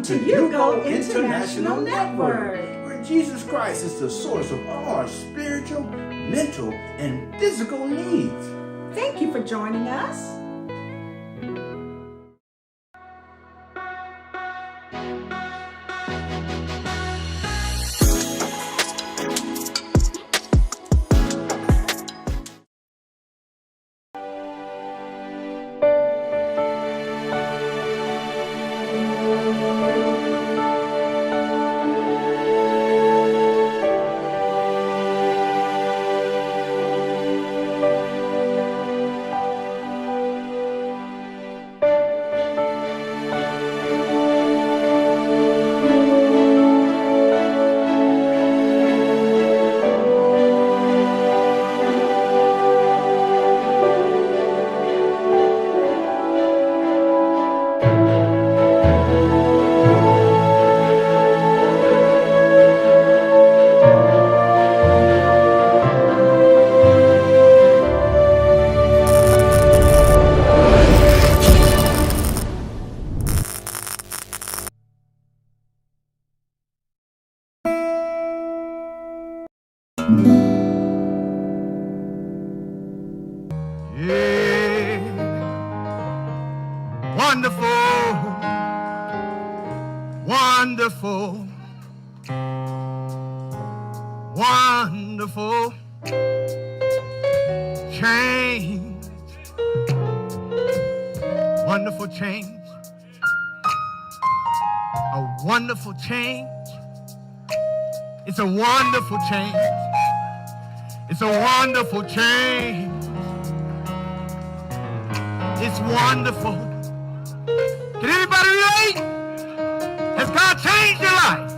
Welcome to You Go International Network, where Jesus Christ is the source of all our spiritual, mental, and physical needs. Thank you for joining us. Wonderful, wonderful change, wonderful change, a wonderful change. It's a wonderful change. It's a wonderful change. It's wonderful. Can anybody relate? Has God changed your life?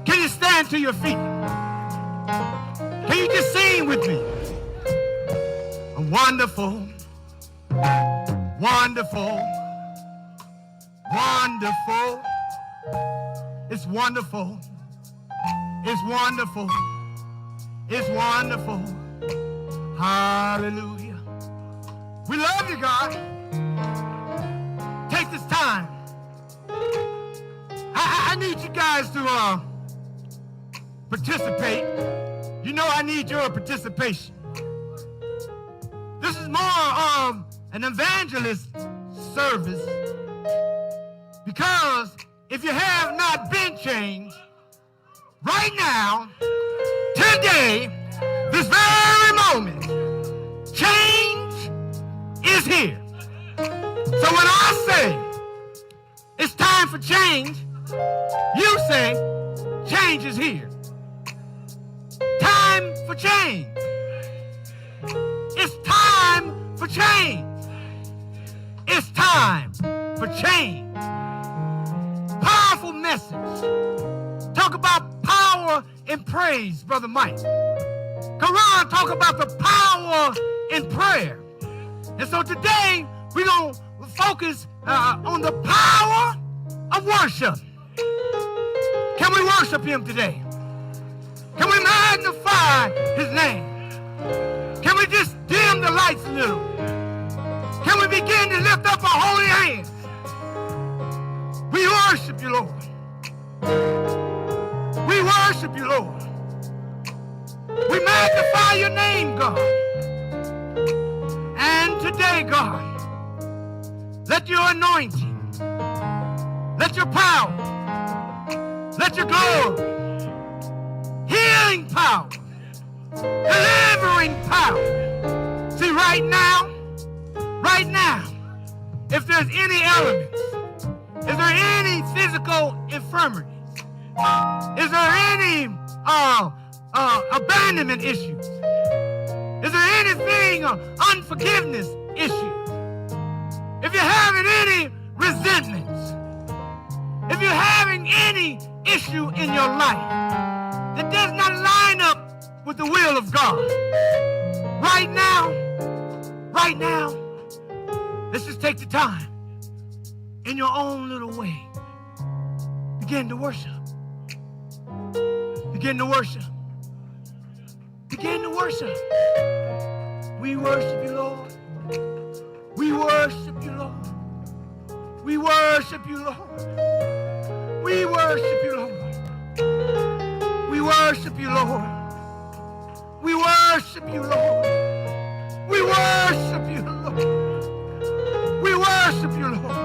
Can you stand to your feet? Can you just sing with me? A wonderful, wonderful, wonderful. It's wonderful. It's wonderful. It's wonderful. Hallelujah. We love you, God. Take this time. I need you guys to participate. You know I need your participation. This is more of an evangelist service, because if you have not been changed, right now, today, this very moment, change is here. So when I say it's time for change, you say change is here. Time for change. It's time for change. It's time for change. Powerful message. Talk about power in praise, Brother Mike. Quran talk about the power in prayer. And so today we're going to focus on the power of worship. Can we worship him today? Can we magnify his name? Can we just dim the lights a little? Can we begin to lift up our holy hands? We worship you, Lord. We worship you, Lord. We magnify your name, God. And today, God, let your anointing, let your power, let your glory, healing power, delivering power. See, right now, if there's any elements, is there any physical infirmities? Is there any abandonment issues? Is there anything, unforgiveness issues? If you're having any resentments, if you're having any issue in your life that does not line up with the will of God, right now, let's just take the time in your own little way. Begin to worship. Begin to worship. Begin to worship. We worship you, Lord. We worship you, Lord. We worship you, Lord. worship you, Lord. We worship you, Lord. We worship you, Lord. We worship you, Lord. We worship you, Lord.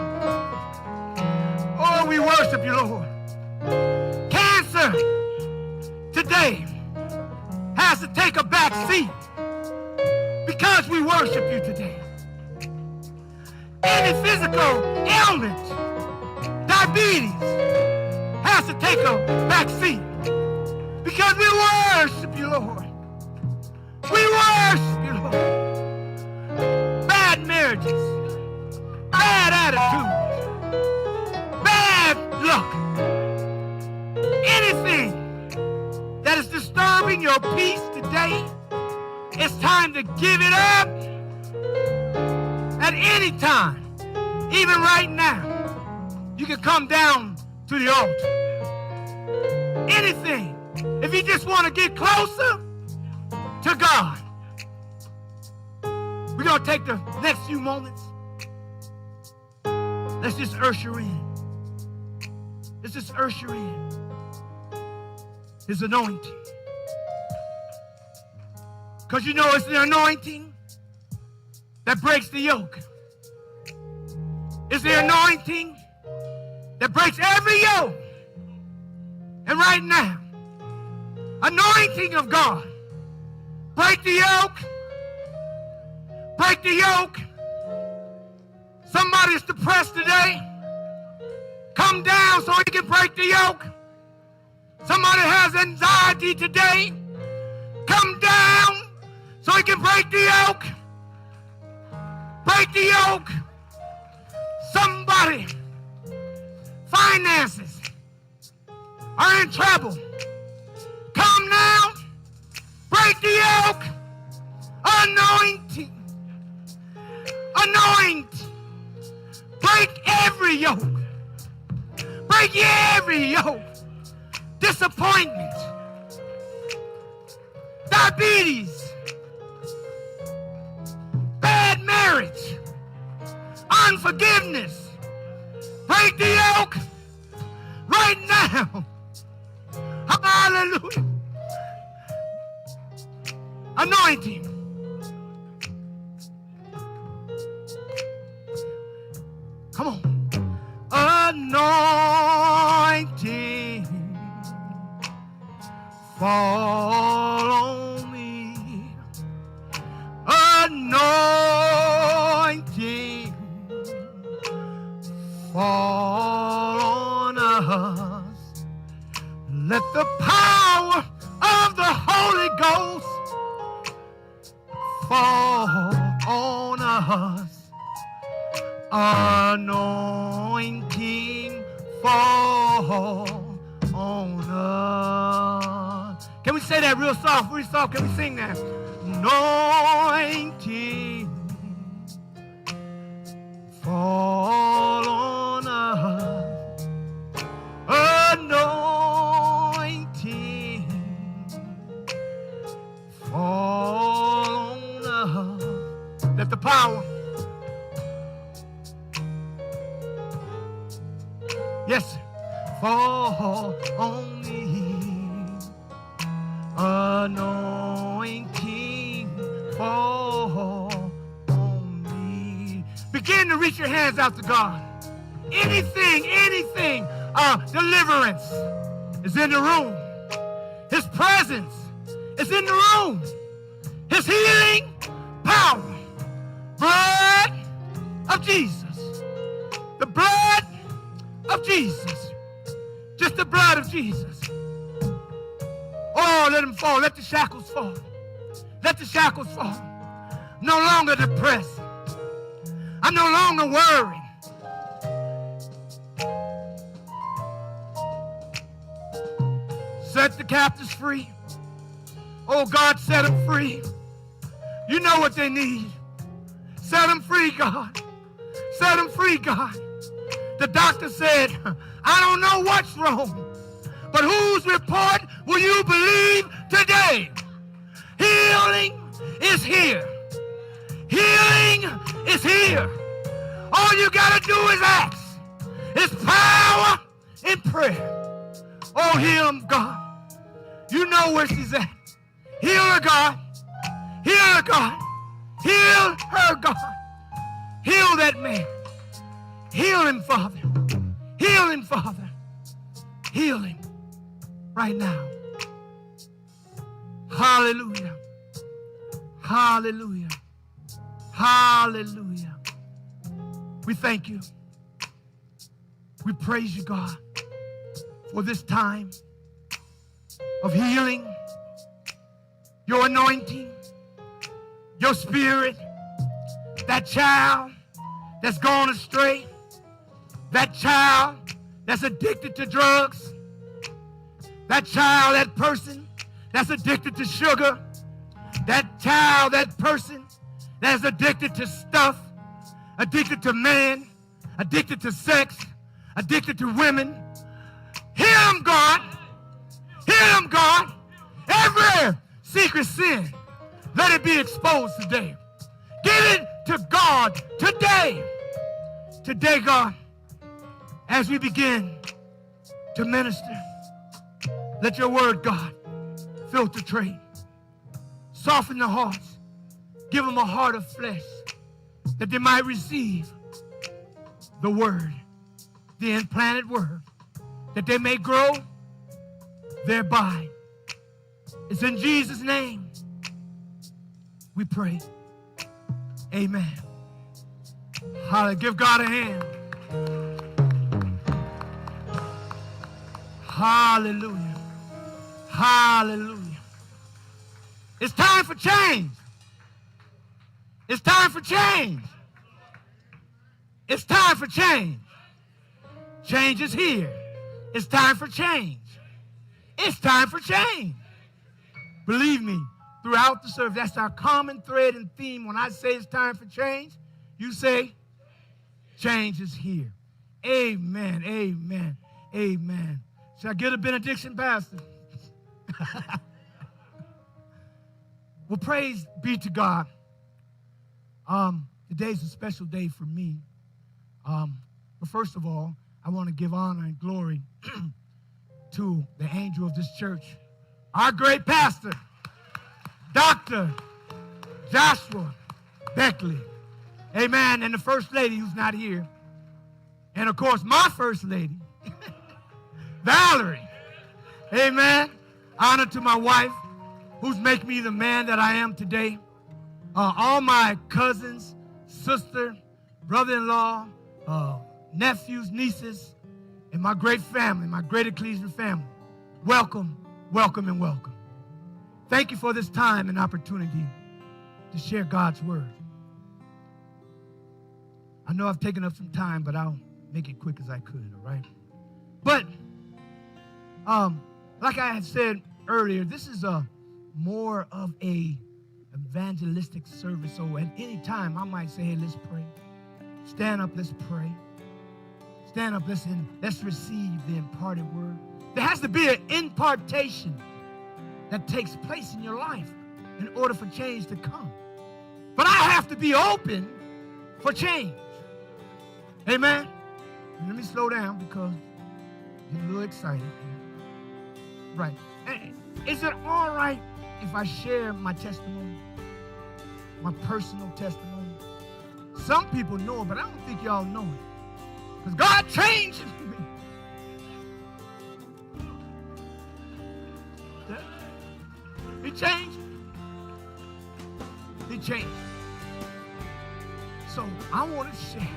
Oh, we worship you, Lord. Cancer today has to take a back seat because we worship you today. Any physical ailment, diabetes, has to take a back seat because we worship you, Lord. We worship you, Lord. Bad marriages, bad attitudes, bad luck, anything that is disturbing your peace today, it's time to give it up. At any time, even right now, you can come down to the altar. Anything. If you just want to get closer to God, we're going to take the next few moments. Let's just usher in. Let's just usher in His anointing. Because you know it's the anointing that breaks the yoke. It's the anointing that breaks every yoke. And right now, anointing of God, break the yoke. Break the yoke. Somebody is depressed today. Come down so he can break the yoke. Somebody has anxiety today. Come down so he can break the yoke. Break the yoke. Somebody, finances are in trouble. Come now. Break the yoke. Anointing. Anoint. Break every yoke. Break every yoke. Disappointment. Diabetes. Bad marriage. Unforgiveness. Break the yoke right now. Hallelujah. Anointing. Come on. Anointing. Fall on me. Anointing. Fall on us. Let the power of the Holy Ghost fall on us. Anointing fall on us. Can we say that real soft? Real soft. Can we sing that? Anointing fall on us. Anointing fall on us. Let the power. Yes, fall on me. Anointing fall on me. Begin to reach your hands out to God. Anything, deliverance is in the room. His presence is in the room. His healing power. Blood of Jesus. The blood of Jesus. Just the blood of Jesus. Oh, let him fall. Let the shackles fall. Let the shackles fall. No longer depressed. I'm no longer worried. Set the captives free. Oh, God, set them free. You know what they need. Set them free, God. Set them free, God. The doctor said, I don't know what's wrong, but whose report will you believe today? Healing is here. Healing is here. All you got to do is ask. It's power in prayer. Oh, heal him, God. You know where she's at. Heal her, God. Heal her, God. Heal her, God. Heal that man. Heal him, Father. Heal him, Father. Heal him right now. Hallelujah. Hallelujah. Hallelujah. We thank you. We praise you, God, for this time of healing, your anointing, your spirit, that child that's gone astray, that child that's addicted to drugs, that child, that person that's addicted to sugar, that child, that person that's addicted to stuff, addicted to man, addicted to sex, addicted to women. Heal them, God. Heal them, God. Every secret sin, let it be exposed today. Give it to God today. Today, God, as we begin to minister, let your word, God, filtrate, soften the hearts, give them a heart of flesh that they might receive the word, the implanted word, that they may grow thereby. It's in Jesus' name we pray. Amen. Hallelujah. Give God a hand. Hallelujah. Hallelujah. It's time for change. It's time for change. It's time for change. Change is here. It's time for change. It's time for change. Believe me, throughout the service, that's our common thread and theme. When I say it's time for change, you say, change is here. Amen, amen, amen. Should I get a benediction, Pastor? Well, praise be to God. Today's a special day for me. But first of all, I want to give honor and glory to the angel of this church, our great pastor, Dr. Joshua Beckley. Amen. And the first lady who's not here. And of course, my first lady, Valerie. Amen. Honor to my wife, who's making me the man that I am today. All my cousins, sister, brother-in-law, nephews, nieces, and my great family, my great ecclesial family. Welcome, welcome, and welcome. Thank you for this time and opportunity to share God's word. I know I've taken up some time, but I'll make it quick as I could, all right? But, like I had said earlier, this is more of a evangelistic service. So at any time, I might say, hey, let's pray. Stand up, let's pray. Stand up, listen, let's receive the imparted word. There has to be an impartation that takes place in your life in order for change to come. But I have to be open for change. Amen? And let me slow down because I'm getting a little excited. Right. Is it all right if I share my testimony? My personal testimony? Some people know it, but I don't think y'all know it. Because God changed me. He changed me. He changed me. So I want to share.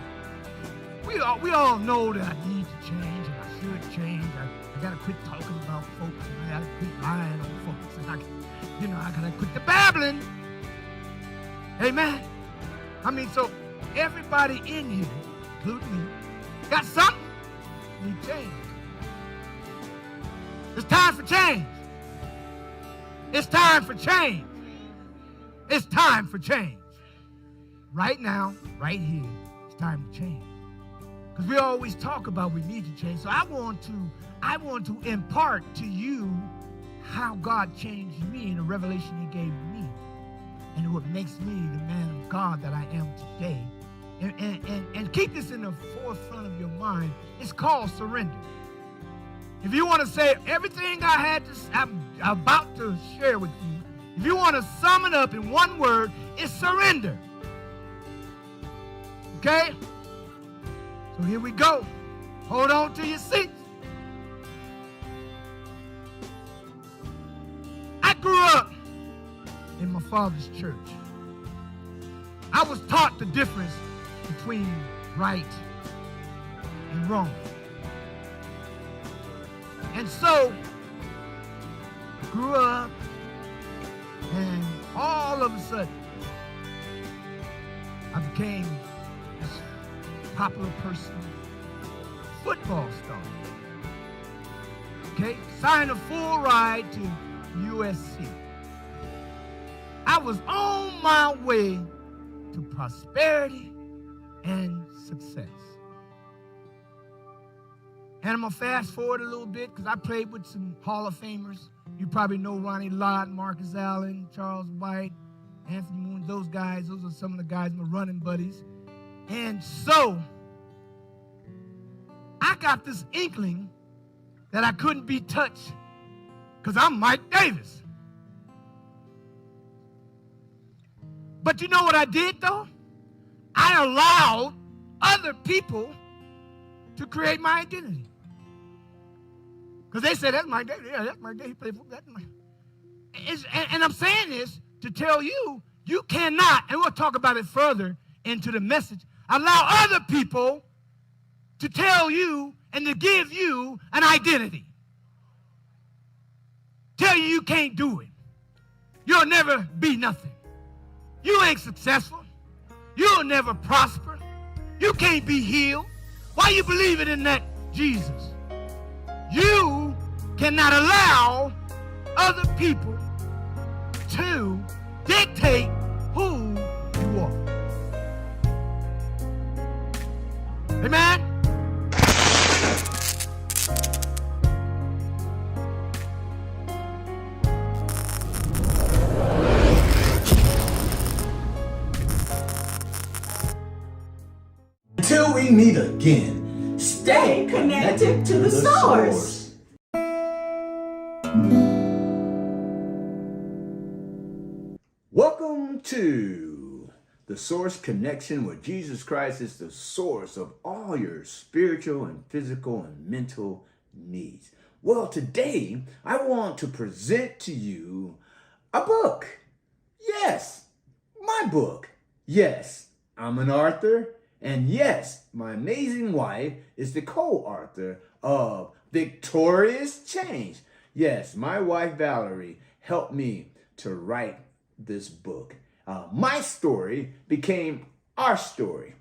We all know that I need to change and I should change. I got to quit talking about folks and I got to quit lying on folks. And I got to quit the babbling. Amen. I mean, so everybody in here, including me, got something need change. It's time for change. It's time for change. It's time for change. Right now, right here, it's time to change. Because we always talk about we need to change. So I want to impart to you how God changed me and the revelation he gave me and what makes me the man of God that I am today. And keep this in the forefront of your mind. It's called surrender. If you want to say everything I'm about to share with you, if you want to sum it up in one word, it's surrender. Okay? So here we go. Hold on to your seats. I grew up in my father's church. I was taught the difference between right and wrong. And so, I grew up, and all of a sudden, I became this popular person, football star. Okay, signed a full ride to USC. I was on my way to prosperity and success. And I'm going to fast forward a little bit because I played with some Hall of Famers. You probably know Ronnie Lott, Marcus Allen, Charles White, Anthony Moon, those guys. Those are some of the guys, my running buddies. And so, I got this inkling that I couldn't be touched because I'm Mike Davis. But you know what I did, though? I allowed other people to create my identity. Because they said, that's Mike Davis. Yeah, that's Mike Davis. He played football. And I'm saying this to tell you, you cannot, and we'll talk about it further into the message, allow other people to tell you and to give you an identity. Tell you can't do it. You'll never be nothing. You ain't successful. You'll never prosper. You can't be healed. Why you believing in that Jesus? You cannot allow other people to dictate who you are. Amen? Until we meet again, Stay connected to the source. Welcome to the Source Connection, where Jesus Christ is the source of all your spiritual and physical and mental needs. Well, today I want to present to you a book. Yes, my book. Yes, I'm an author. And yes, my amazing wife is the co-author of Victorious Change. Yes, my wife Valerie helped me to write this book. My story became our story.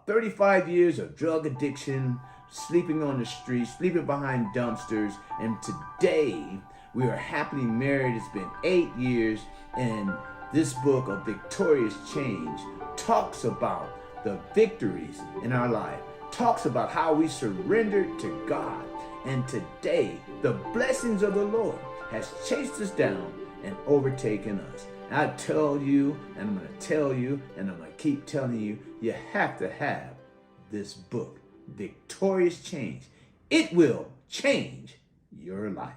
35 years of drug addiction, sleeping on the streets, sleeping behind dumpsters, and today we are happily married. It's been 8 years, and this book of Victorious Change talks about the victories in our life, talks about how we surrendered to God, and today the blessings of the Lord has chased us down and overtaken us. I tell you, and I'm going to tell you, and I'm going to keep telling you, you have to have this book, Victorious Change. It will change your life.